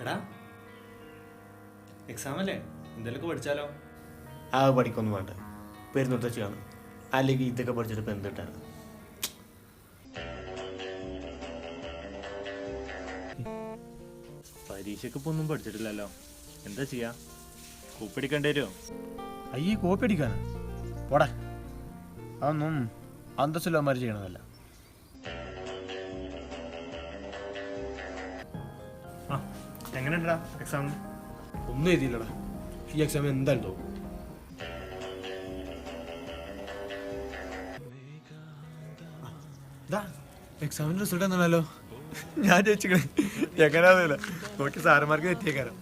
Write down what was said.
എടാ എക്സാം അല്ലേ, എന്തെങ്കിലുമൊക്കെ പഠിച്ചാലോ? ആ പഠിക്കൊന്നും വേണ്ട, പെരുന്നൊത്ത ചെയ്യണം. അല്ലെങ്കിൽ ഇതൊക്കെ പഠിച്ചിട്ട് ഇപ്പം എന്തിട്ടാണ്? പരീക്ഷയ്ക്ക് ഇപ്പൊ ഒന്നും പഠിച്ചിട്ടില്ലല്ലോ, എന്താ ചെയ്യാ? കൂപ്പടിക്കേണ്ടി വരുമോ? അയ്യേ കോപ്പി അടിക്കാനാ? പോടാ, അതൊന്നും അന്തസ്സുള്ളവന്മാർ ചെയ്യണതല്ല. എങ്ങനെയുണ്ടാ എക്സാം? ഒന്നും എഴുതിയില്ലടാ, ഈ എക്സാം എന്തായാലും തോന്നും. എക്സാമിന്റെ റിസൾട്ട് എന്നാണല്ലോ? ഞാൻ ചോദിച്ചിക്കണേ എങ്ങനെയാന്നില്ല, നോക്കി സാറന്മാർക്ക് തെറ്റിയേക്കാരം.